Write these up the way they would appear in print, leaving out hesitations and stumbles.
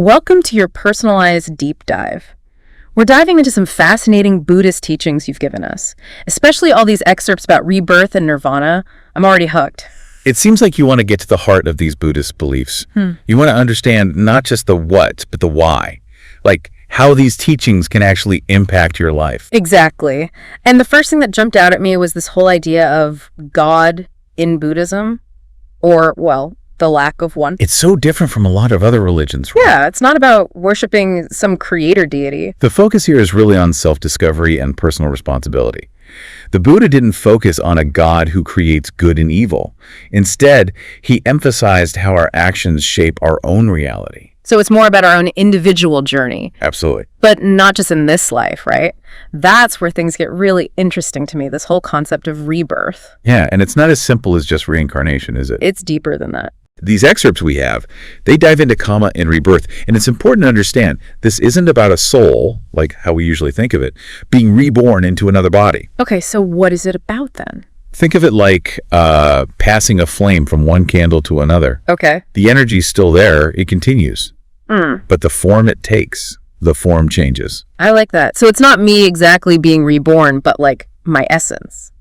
Welcome to your personalized deep dive. We're diving into some fascinating Buddhist teachings you've given us, especially all these excerpts about rebirth and nirvana. I'm already hooked. It seems like you want to get to the heart of these Buddhist beliefs. You want to understand not just the what, but the why. Like how these teachings can actually impact your life. Exactly. And the first thing that jumped out at me was this whole idea of God in Buddhism, or, well, the lack of one. It's so different from a lot of other religions, right? Yeah, it's not about worshiping some creator deity. The focus here is really on self-discovery and personal responsibility. The Buddha didn't focus on a God who creates good and evil. Instead, he emphasized how our actions shape our own reality. So it's more about our own individual journey. Absolutely. But not just in this life, right? That's where things get really interesting to me, this whole concept of rebirth. Yeah, and it's not as simple as just reincarnation, is it? It's deeper than that. These excerpts we have, they dive into karma and rebirth, and it's important to understand this isn't about a soul, like how we usually think of it, being reborn into another body. Okay, so what is it about then? Think of it like passing a flame from one candle to another. Okay. The energy's still there, it continues. But the form it takes, the form changes. I like that. So it's not me exactly being reborn, but like my essence.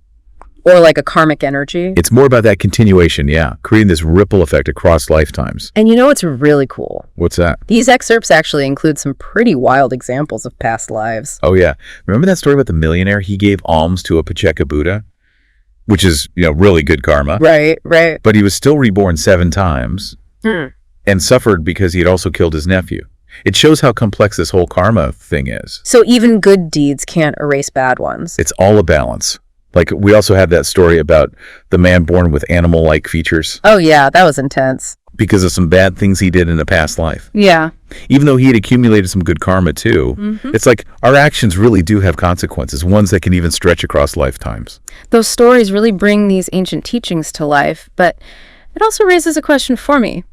Or like a karmic energy. It's more about that continuation, yeah, creating this ripple effect across lifetimes. And you know what's really cool? What's that? These excerpts actually include some pretty wild examples of past lives. Oh, yeah. Remember that story about the millionaire? He gave alms to a Pacceka Buddha, which is, really good karma. Right, right. But he was still reborn 7 times and suffered because he had also killed his nephew. It shows how complex this whole karma thing is. So even good deeds can't erase bad ones. It's all a balance. Like, we also have that story about the man born with animal-like features. Oh, yeah, that was intense. Because of some bad things he did in a past life. Yeah. Even though he had accumulated some good karma, too. It's like our actions really do have consequences, ones that can even stretch across lifetimes. Those stories really bring these ancient teachings to life, but it also raises a question for me.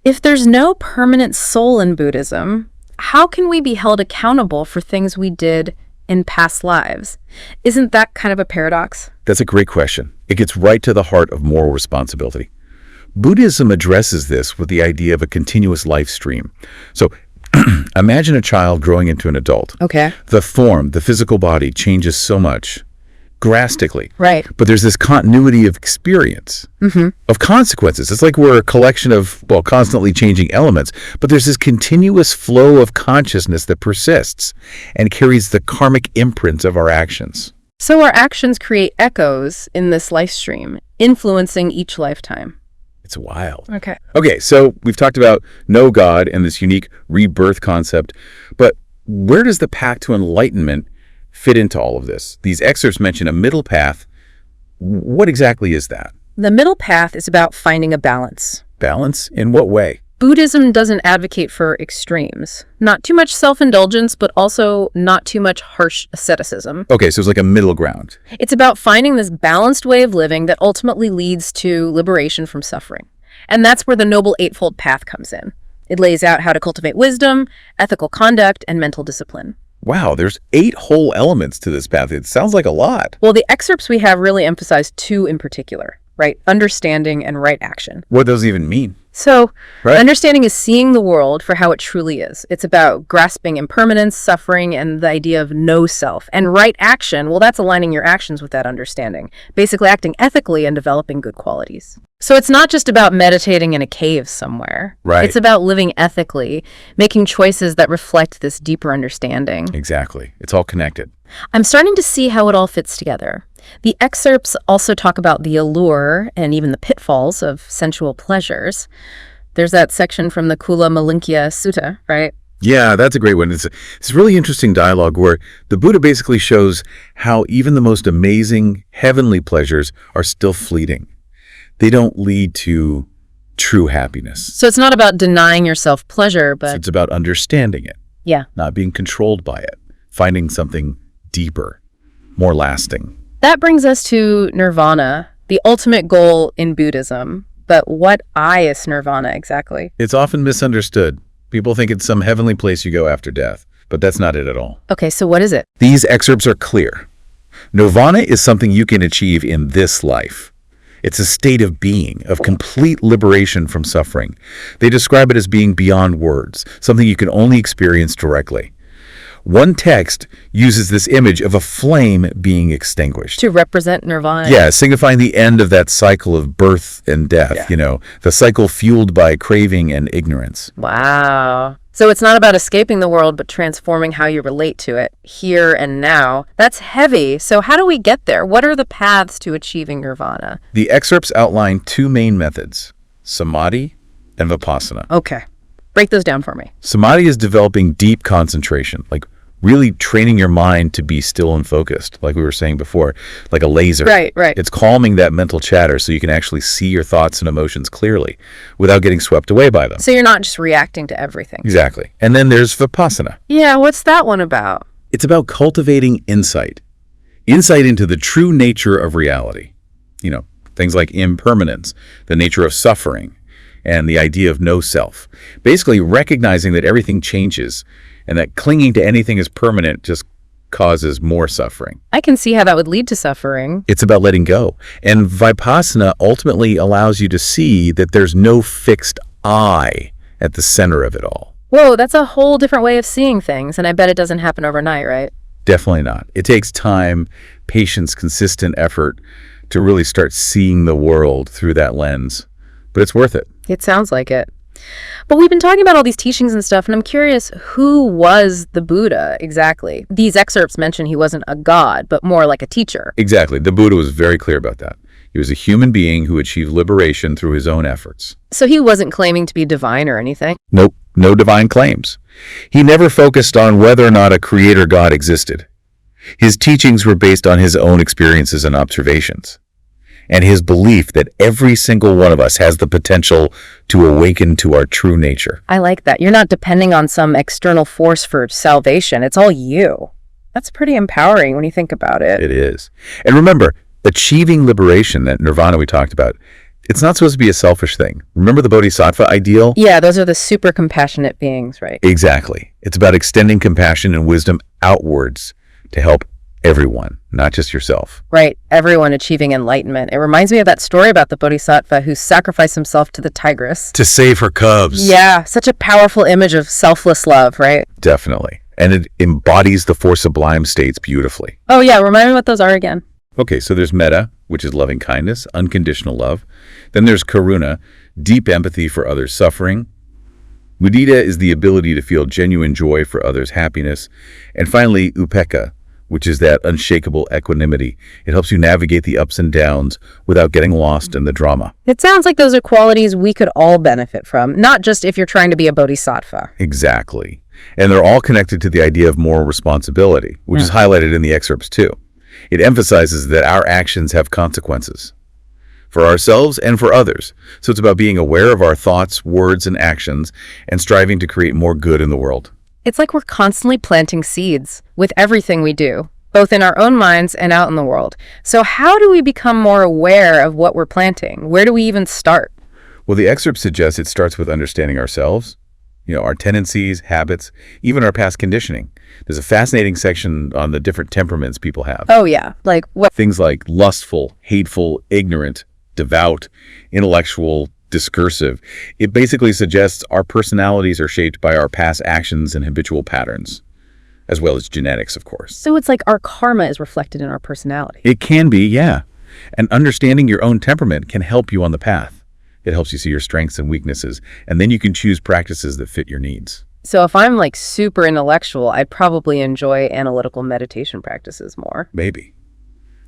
If there's no permanent soul in Buddhism, how can we be held accountable for things we did in past lives? Isn't that kind of a paradox? That's a great question. It gets right to the heart of moral responsibility. Buddhism addresses this with the idea of a continuous life stream. So imagine a child growing into an adult. Okay. The form, the physical body changes so much, drastically. Right. But there's this continuity of experience, of consequences. It's like we're a collection of, constantly changing elements, but there's this continuous flow of consciousness that persists and carries the karmic imprints of our actions. So our actions create echoes in this life stream, influencing each lifetime. It's wild. Okay, so we've talked about no God and this unique rebirth concept, but where does the path to enlightenment fit into all of this? These excerpts mention a middle path. What exactly is that? The middle path is about finding a balance. Balance? In what way? Buddhism doesn't advocate for extremes. Not too much self-indulgence, but also not too much harsh asceticism. Okay, so it's like a middle ground. It's about finding this balanced way of living that ultimately leads to liberation from suffering. And that's where the Noble Eightfold Path comes in. It lays out how to cultivate wisdom, ethical conduct, and mental discipline. Wow, there's 8 whole elements to this path. It sounds like a lot. Well, the excerpts we have really emphasize 2 in particular, right? Understanding and right action. What does it even mean? So, Right. Understanding is seeing the world for how it truly is. It's about grasping impermanence, suffering, and the idea of no self. And right action, well, that's aligning your actions with that understanding. Basically acting ethically and developing good qualities. So it's not just about meditating in a cave somewhere. Right. It's about living ethically, making choices that reflect this deeper understanding. Exactly. It's all connected. I'm starting to see how it all fits together. The excerpts also talk about the allure and even the pitfalls of sensual pleasures. There's that section from the Kula Malinkya Sutta, right? Yeah, that's a great one. It's really interesting dialogue where the Buddha basically shows how even the most amazing heavenly pleasures are still fleeting. They don't lead to true happiness. So it's not about denying yourself pleasure, but... It's about understanding it, yeah. not being controlled by it, finding something deeper, more lasting. That brings us to nirvana, the ultimate goal in Buddhism. But what is nirvana exactly? It's often misunderstood. People think it's some heavenly place you go after death, but that's not it at all. Okay, so what is it? These excerpts are clear. Nirvana is something you can achieve in this life. It's a state of being, of complete liberation from suffering. They describe it as being beyond words, something you can only experience directly. One text uses this image of a flame being extinguished. To represent nirvana. Yeah, signifying the end of that cycle of birth and death, the cycle fueled by craving and ignorance. Wow. So it's not about escaping the world, but transforming how you relate to it, here and now. That's heavy. So how do we get there? What are the paths to achieving nirvana? The excerpts outline two main methods, samadhi and vipassana. Okay. Break those down for me. Samadhi is developing deep concentration, like really training your mind to be still and focused, like we were saying before, like a laser. Right. It's calming that mental chatter so you can actually see your thoughts and emotions clearly without getting swept away by them. So you're not just reacting to everything. Exactly. And then there's vipassana. Yeah, what's that one about? It's about cultivating insight into the true nature of reality. Things like impermanence, the nature of suffering, and the idea of no self. Basically recognizing that everything changes and that clinging to anything as permanent just causes more suffering. I can see how that would lead to suffering. It's about letting go. And vipassana ultimately allows you to see that there's no fixed I at the center of it all. Whoa, that's a whole different way of seeing things, and I bet it doesn't happen overnight, right? Definitely not. It takes time, patience, consistent effort to really start seeing the world through that lens. But it's worth it. It sounds like it. But we've been talking about all these teachings and stuff, and I'm curious, who was the Buddha exactly? These excerpts mention he wasn't a god, but more like a teacher. Exactly. The Buddha was very clear about that. He was a human being who achieved liberation through his own efforts. So he wasn't claiming to be divine or anything? Nope, no divine claims. He never focused on whether or not a creator god existed. His teachings were based on his own experiences and observations, and his belief that every single one of us has the potential to awaken to our true nature. I like that. You're not depending on some external force for salvation. It's all you. That's pretty empowering when you think about it. It is. And remember, achieving liberation, that nirvana we talked about, it's not supposed to be a selfish thing. Remember the bodhisattva ideal? Yeah, those are the super compassionate beings, right? Exactly. It's about extending compassion and wisdom outwards to help everyone, not just yourself. Right. Everyone achieving enlightenment. It reminds me of that story about the bodhisattva who sacrificed himself to the tigress. To save her cubs. Yeah. Such a powerful image of selfless love, right? Definitely. And it embodies the four sublime states beautifully. Oh, yeah. Remind me what those are again. Okay, so there's metta, which is loving kindness, unconditional love. Then there's karuna, deep empathy for others' suffering. Mudita is the ability to feel genuine joy for others' happiness. And finally, upekkha, which is that unshakable equanimity. It helps you navigate the ups and downs without getting lost in the drama. It sounds like those are qualities we could all benefit from, not just if you're trying to be a bodhisattva. Exactly. And they're all connected to the idea of moral responsibility, which is highlighted in the excerpts too. It emphasizes that our actions have consequences for ourselves and for others. So it's about being aware of our thoughts, words, and actions and striving to create more good in the world. It's like we're constantly planting seeds with everything we do, both in our own minds and out in the world. So how do we become more aware of what we're planting? Where do we even start? Well, the excerpt suggests it starts with understanding ourselves, our tendencies, habits, even our past conditioning. There's a fascinating section on the different temperaments people have. Oh, yeah. Like what? Things like lustful, hateful, ignorant, devout, intellectual, discursive. It basically suggests our personalities are shaped by our past actions and habitual patterns, as well as genetics, of course. So it's like our karma is reflected in our personality. It can be, yeah. And understanding your own temperament can help you on the path. It helps you see your strengths and weaknesses, and then you can choose practices that fit your needs. So if I'm like super intellectual, I'd probably enjoy analytical meditation practices more. Maybe.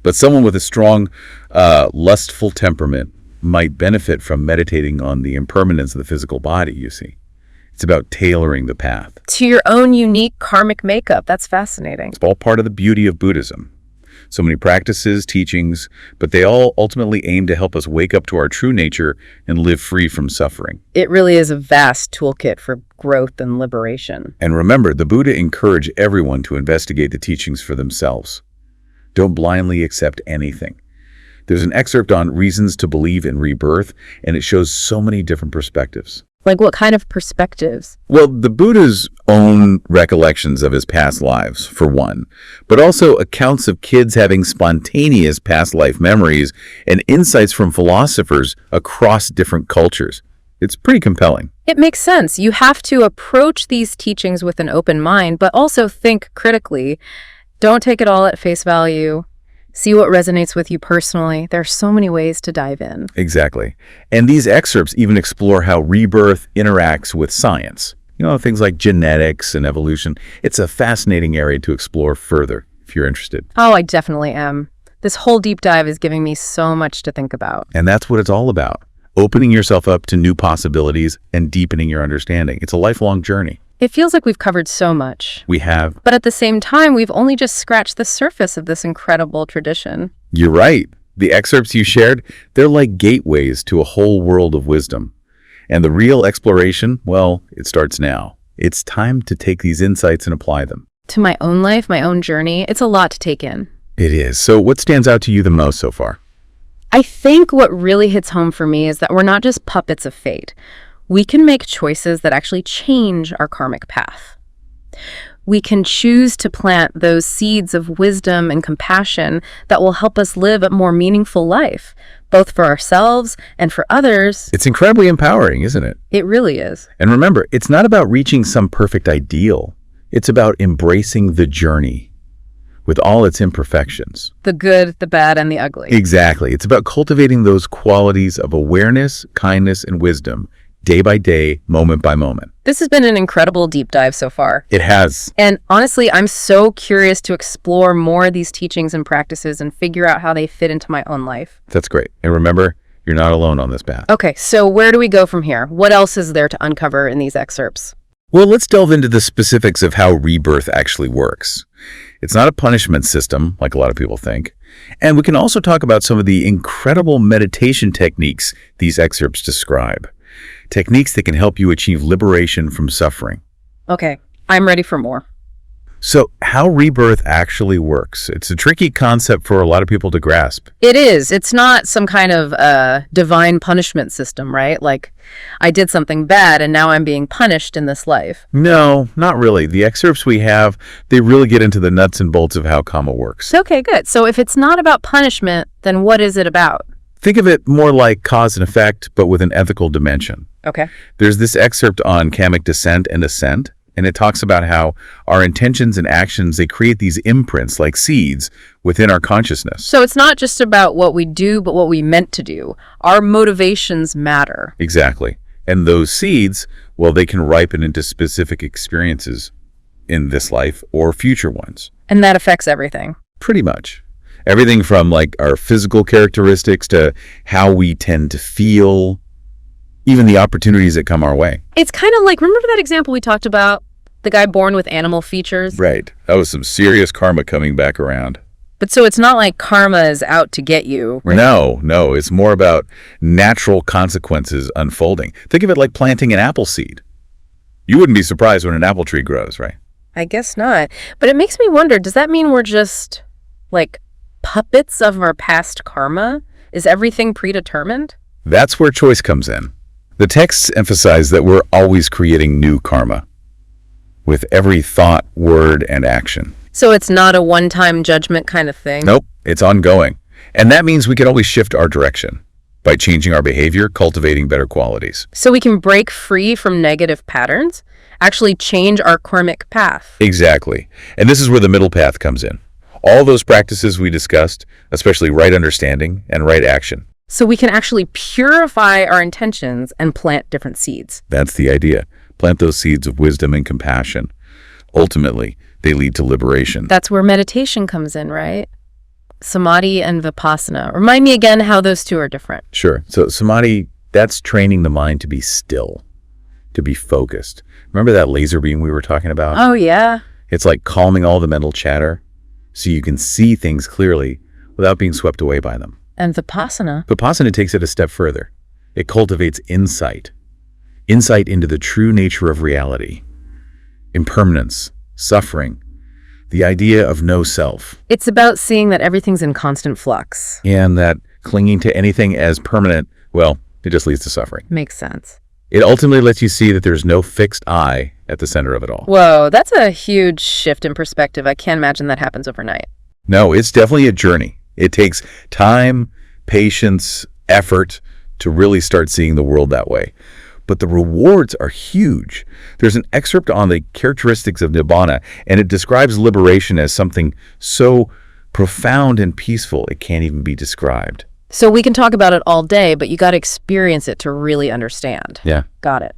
But someone with a strong, lustful temperament might benefit from meditating on the impermanence of the physical body, you see. It's about tailoring the path. To your own unique karmic makeup. That's fascinating. It's all part of the beauty of Buddhism. So many practices, teachings, but they all ultimately aim to help us wake up to our true nature and live free from suffering. It really is a vast toolkit for growth and liberation. And remember, the Buddha encouraged everyone to investigate the teachings for themselves. Don't blindly accept anything. There's an excerpt on reasons to believe in rebirth, and it shows so many different perspectives. Like what kind of perspectives? Well, the Buddha's own recollections of his past lives, for one, but also accounts of kids having spontaneous past life memories and insights from philosophers across different cultures. It's pretty compelling. It makes sense. You have to approach these teachings with an open mind, but also think critically. Don't take it all at face value. See what resonates with you personally. There are so many ways to dive in. Exactly. And these excerpts even explore how rebirth interacts with science. Things like genetics and evolution. It's a fascinating area to explore further if you're interested. Oh, I definitely am. This whole deep dive is giving me so much to think about. And that's what it's all about. Opening yourself up to new possibilities and deepening your understanding. It's a lifelong journey. It feels like we've covered so much. We have. But at the same time, we've only just scratched the surface of this incredible tradition. You're right. The excerpts you shared, they're like gateways to a whole world of wisdom. And the real exploration, well, it starts now. It's time to take these insights and apply them. To my own life, my own journey, it's a lot to take in. It is. So what stands out to you the most so far? I think what really hits home for me is that we're not just puppets of fate. We can make choices that actually change our karmic path. We can choose to plant those seeds of wisdom and compassion that will help us live a more meaningful life, both for ourselves and for others. It's incredibly empowering, isn't it? It really is. And remember, it's not about reaching some perfect ideal. It's about embracing the journey with all its imperfections. The good, the bad, and the ugly. Exactly. It's about cultivating those qualities of awareness, kindness, and wisdom day by day, moment by moment. This has been an incredible deep dive so far. It has. And honestly, I'm so curious to explore more of these teachings and practices and figure out how they fit into my own life. That's great. And remember, you're not alone on this path. Okay, so where do we go from here? What else is there to uncover in these excerpts? Well, let's delve into the specifics of how rebirth actually works. It's not a punishment system, like a lot of people think. And we can also talk about some of the incredible meditation techniques these excerpts describe. Techniques that can help you achieve liberation from suffering. Okay, I'm ready for more. So how rebirth actually works. It's a tricky concept for a lot of people to grasp. It is. It's not some kind of divine punishment system, right? Like, I did something bad and now I'm being punished in this life. No, not really. The excerpts we have, they really get into the nuts and bolts of how karma works. Okay, good. So if it's not about punishment, then what is it about? Think of it more like cause and effect, but with an ethical dimension. Okay. There's this excerpt on karmic descent and ascent, and it talks about how our intentions and actions, they create these imprints like seeds within our consciousness. So it's not just about what we do, but what we meant to do. Our motivations matter. Exactly. And those seeds, well, they can ripen into specific experiences in this life or future ones. And that affects everything. Pretty much. Everything from like our physical characteristics to how we tend to feel, even the opportunities that come our way. It's kind of like, remember that example we talked about? The guy born with animal features? Right. That was some serious karma coming back around. But so it's not like karma is out to get you. Right? No. It's more about natural consequences unfolding. Think of it like planting an apple seed. You wouldn't be surprised when an apple tree grows, right? I guess not. But it makes me wonder, does that mean we're just like puppets of our past karma? Is everything predetermined? That's where choice comes in. The texts emphasize that we're always creating new karma with every thought, word, and action. So it's not a one-time judgment kind of thing? Nope, it's ongoing. And that means we can always shift our direction by changing our behavior, cultivating better qualities. So we can break free from negative patterns, actually change our karmic path. Exactly. And this is where the middle path comes in. All those practices we discussed, especially right understanding and right action. So we can actually purify our intentions and plant different seeds. That's the idea. Plant those seeds of wisdom and compassion. Ultimately, they lead to liberation. That's where meditation comes in, right? Samadhi and Vipassana. Remind me again how those two are different. Sure. So Samadhi, that's training the mind to be still, to be focused. Remember that laser beam we were talking about? Oh, yeah. It's like calming all the mental chatter so you can see things clearly without being swept away by them. And Vipassana? Vipassana takes it a step further. It cultivates insight into the true nature of reality, impermanence, suffering, the idea of no self. It's about seeing that everything's in constant flux. And that clinging to anything as permanent, well, it just leads to suffering. Makes sense. It ultimately lets you see that there's no fixed I at the center of it all. Whoa, that's a huge shift in perspective. I can't imagine that happens overnight. No, it's definitely a journey. It takes time, patience, effort to really start seeing the world that way. But the rewards are huge. There's an excerpt on the characteristics of Nibbana, and it describes liberation as something so profound and peaceful it can't even be described. So we can talk about it all day, but you got to experience it to really understand. Yeah. Got it.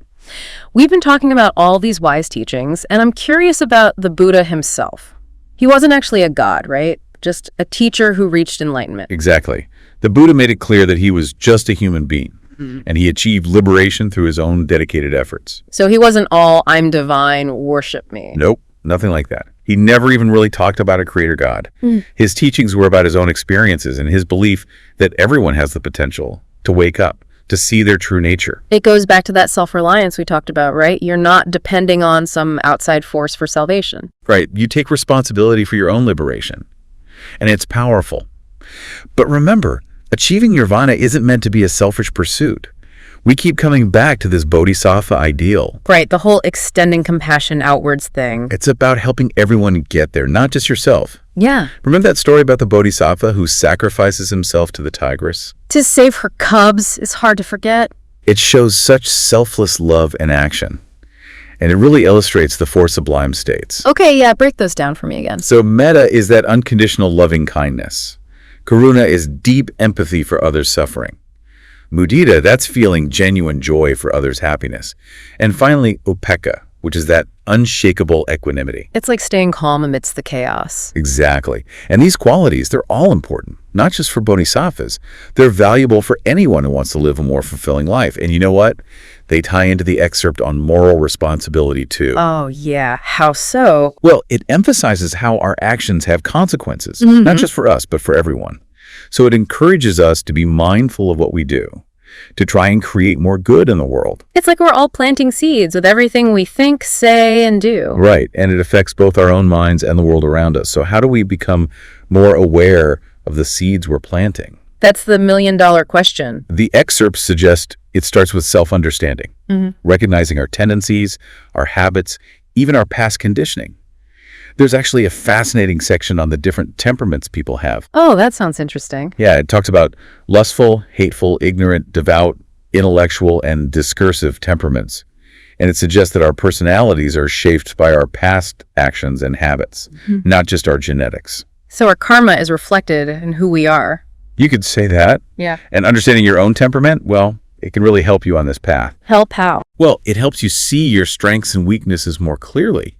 We've been talking about all these wise teachings, and I'm curious about the Buddha himself. He wasn't actually a god, right? Just a teacher who reached enlightenment. Exactly. The Buddha made it clear that he was just a human being, and he achieved liberation through his own dedicated efforts. So he wasn't all, I'm divine, worship me. Nope, nothing like that. He never even really talked about a creator god. His teachings were about his own experiences and his belief that everyone has the potential to wake up, to see their true nature. It goes back to that self-reliance we talked about, right? You're not depending on some outside force for salvation. Right, you take responsibility for your own liberation, and it's powerful. But remember, achieving nirvana isn't meant to be a selfish pursuit. We keep coming back to this bodhisattva ideal. Right, the whole extending compassion outwards thing. It's about helping everyone get there, not just yourself. Yeah. Remember that story about the bodhisattva who sacrifices himself to the tigress? To save her cubs is hard to forget. It shows such selfless love and action. And it really illustrates the four sublime states. Okay, yeah, break those down for me again. So metta is that unconditional loving kindness. Karuna is deep empathy for others' suffering. Mudita, that's feeling genuine joy for others' happiness. And finally, upekkha, which is that unshakable equanimity. It's like staying calm amidst the chaos. Exactly. And these qualities, they're all important, not just for bodhisattvas. They're valuable for anyone who wants to live a more fulfilling life. And you know what? They tie into the excerpt on moral responsibility, too. Oh, yeah. How so? Well, it emphasizes how our actions have consequences, not just for us, but for everyone. So it encourages us to be mindful of what we do, to try and create more good in the world. It's like we're all planting seeds with everything we think, say, and do. Right, and it affects both our own minds and the world around us. So how do we become more aware of the seeds we're planting? That's the million-dollar question. The excerpts suggest it starts with self-understanding, recognizing our tendencies, our habits, even our past conditioning. There's actually a fascinating section on the different temperaments people have. Oh, that sounds interesting. Yeah, it talks about lustful, hateful, ignorant, devout, intellectual, and discursive temperaments. And it suggests that our personalities are shaped by our past actions and habits, not just our genetics. So our karma is reflected in who we are. You could say that. Yeah. And understanding your own temperament, well, it can really help you on this path. Help how? Well, it helps you see your strengths and weaknesses more clearly.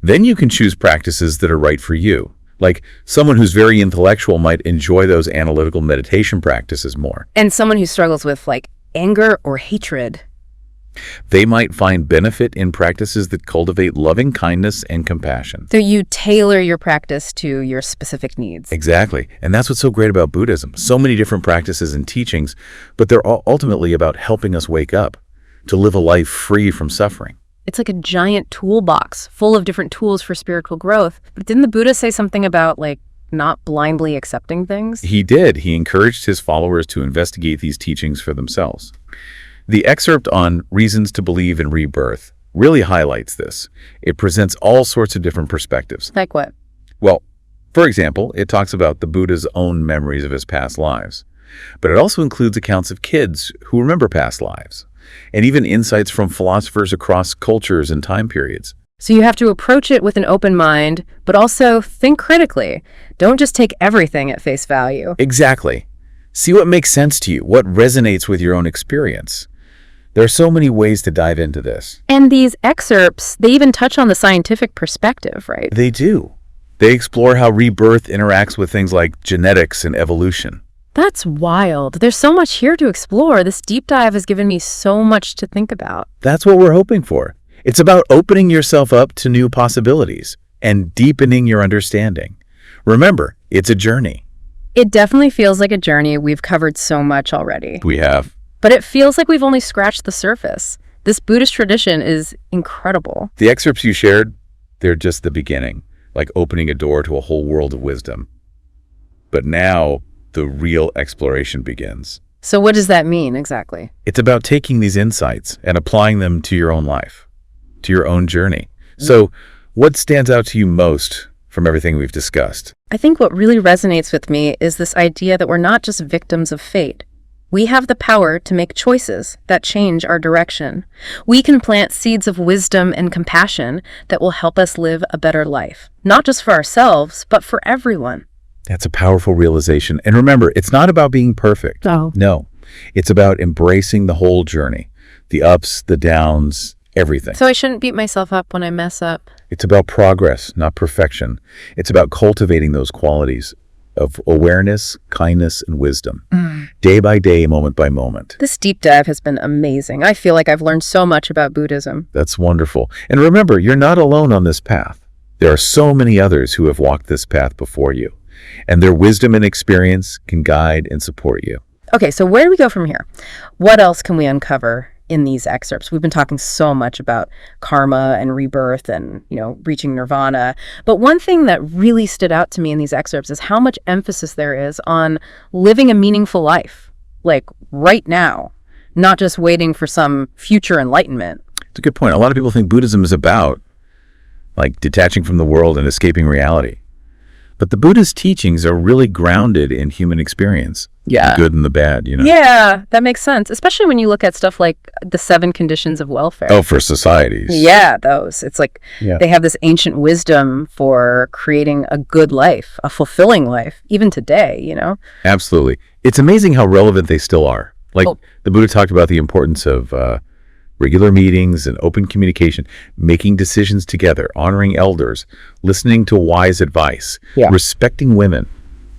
Then you can choose practices that are right for you. Like someone who's very intellectual might enjoy those analytical meditation practices more. And someone who struggles with like anger or hatred. They might find benefit in practices that cultivate loving kindness and compassion. So you tailor your practice to your specific needs. Exactly. And that's what's so great about Buddhism. So many different practices and teachings, but they're all ultimately about helping us wake up, to live a life free from suffering. It's like a giant toolbox full of different tools for spiritual growth. But didn't the Buddha say something about like not blindly accepting things? He did. He encouraged his followers to investigate these teachings for themselves. The excerpt on reasons to believe in rebirth really highlights this. It presents all sorts of different perspectives. Like what? Well, for example, it talks about the Buddha's own memories of his past lives. But it also includes accounts of kids who remember past lives, and even insights from philosophers across cultures and time periods. So you have to approach it with an open mind, but also think critically. Don't just take everything at face value. Exactly. See what makes sense to you, what resonates with your own experience. There are so many ways to dive into this. And these excerpts, they even touch on the scientific perspective, right? They do. They explore how rebirth interacts with things like genetics and evolution. That's wild. There's so much here to explore. This deep dive has given me so much to think about. That's what we're hoping for. It's about opening yourself up to new possibilities and deepening your understanding. Remember, it's a journey. It definitely feels like a journey. We've covered so much already. We have. But it feels like we've only scratched the surface. This Buddhist tradition is incredible. The excerpts you shared, they're just the beginning, like opening a door to a whole world of wisdom. But now, the real exploration begins. So what does that mean exactly? It's about taking these insights and applying them to your own life, to your own journey. So what stands out to you most from everything we've discussed? I think what really resonates with me is this idea that we're not just victims of fate. We have the power to make choices that change our direction. We can plant seeds of wisdom and compassion that will help us live a better life, not just for ourselves, but for everyone. That's a powerful realization. And remember, it's not about being perfect. No, it's about embracing the whole journey, the ups, the downs, everything. So I shouldn't beat myself up when I mess up. It's about progress, not perfection. It's about cultivating those qualities of awareness, kindness, and wisdom, day by day, moment by moment. This deep dive has been amazing. I feel like I've learned so much about Buddhism. That's wonderful. And remember, you're not alone on this path. There are so many others who have walked this path before you, and their wisdom and experience can guide and support you. Okay, so where do we go from here? What else can we uncover in these excerpts? We've been talking so much about karma and rebirth and, reaching nirvana. But one thing that really stood out to me in these excerpts is how much emphasis there is on living a meaningful life, like right now, not just waiting for some future enlightenment. It's a good point. A lot of people think Buddhism is about like detaching from the world and escaping reality. But the Buddhist teachings are really grounded in human experience. Yeah. The good and the bad, Yeah, that makes sense. Especially when you look at stuff like the 7 conditions of welfare. Oh, for societies. Yeah, those. It's like they have this ancient wisdom for creating a good life, a fulfilling life, even today, Absolutely. It's amazing how relevant they still are. Like the Buddha talked about the importance of regular meetings and open communication, making decisions together, honoring elders, listening to wise advice, respecting women,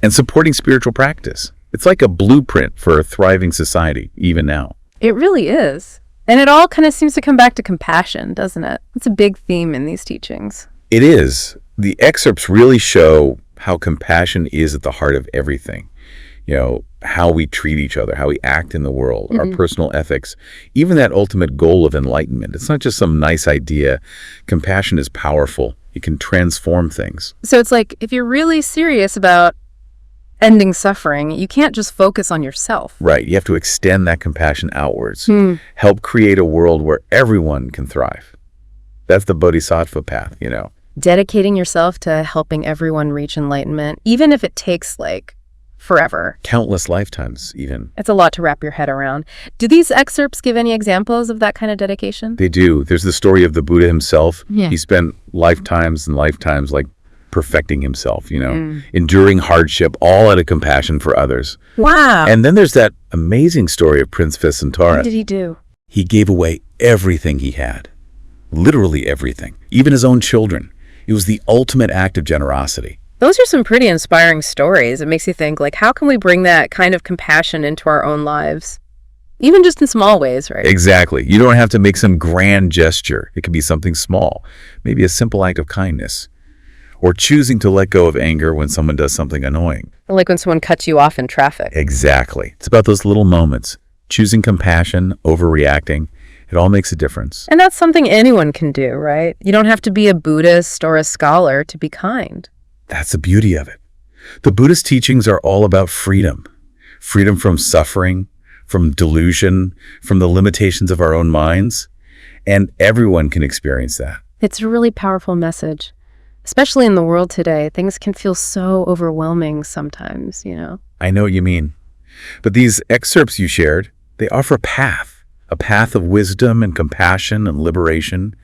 and supporting spiritual practice. It's like a blueprint for a thriving society, even now. It really is. And it all kind of seems to come back to compassion, doesn't it? It's a big theme in these teachings. It is. The excerpts really show how compassion is at the heart of everything. How we treat each other, how we act in the world, our personal ethics, even that ultimate goal of enlightenment. It's not just some nice idea. Compassion is powerful. It can transform things. So it's like, if you're really serious about ending suffering, you can't just focus on yourself. Right. You have to extend that compassion outwards. Help create a world where everyone can thrive. That's the bodhisattva path, Dedicating yourself to helping everyone reach enlightenment, even if it takes forever. Countless lifetimes, even. It's a lot to wrap your head around. Do these excerpts give any examples of that kind of dedication? They do. There's the story of the Buddha himself. He spent lifetimes and lifetimes perfecting himself, enduring hardship, all out of compassion for others. Wow. And then there's that amazing story of Prince Visantara. What did he do? He gave away everything he had. Literally everything. Even his own children. It was the ultimate act of generosity. Those are some pretty inspiring stories. It makes you think, how can we bring that kind of compassion into our own lives? Even just in small ways, right? Exactly. You don't have to make some grand gesture. It can be something small. Maybe a simple act of kindness. Or choosing to let go of anger when someone does something annoying. Like when someone cuts you off in traffic. Exactly. It's about those little moments. Choosing compassion, overreacting. It all makes a difference. And that's something anyone can do, right? You don't have to be a Buddhist or a scholar to be kind. That's the beauty of it. The Buddhist teachings are all about freedom. Freedom from suffering, from delusion, from the limitations of our own minds. And everyone can experience that. It's a really powerful message. Especially in the world today, things can feel so overwhelming sometimes, I know what you mean. But these excerpts you shared, they offer a path of wisdom and compassion and liberation.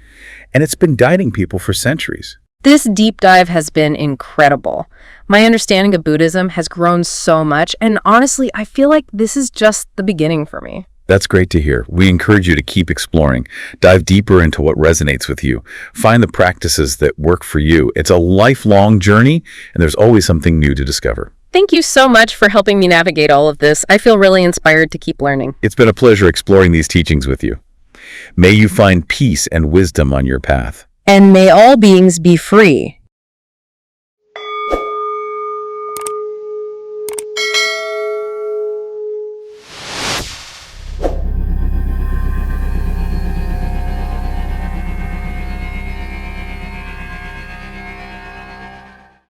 And it's been guiding people for centuries. This deep dive has been incredible. My understanding of Buddhism has grown so much, and honestly, I feel like this is just the beginning for me. That's great to hear. We encourage you to keep exploring. Dive deeper into what resonates with you. Find the practices that work for you. It's a lifelong journey, and there's always something new to discover. Thank you so much for helping me navigate all of this. I feel really inspired to keep learning. It's been a pleasure exploring these teachings with you. May you find peace and wisdom on your path. And may all beings be free.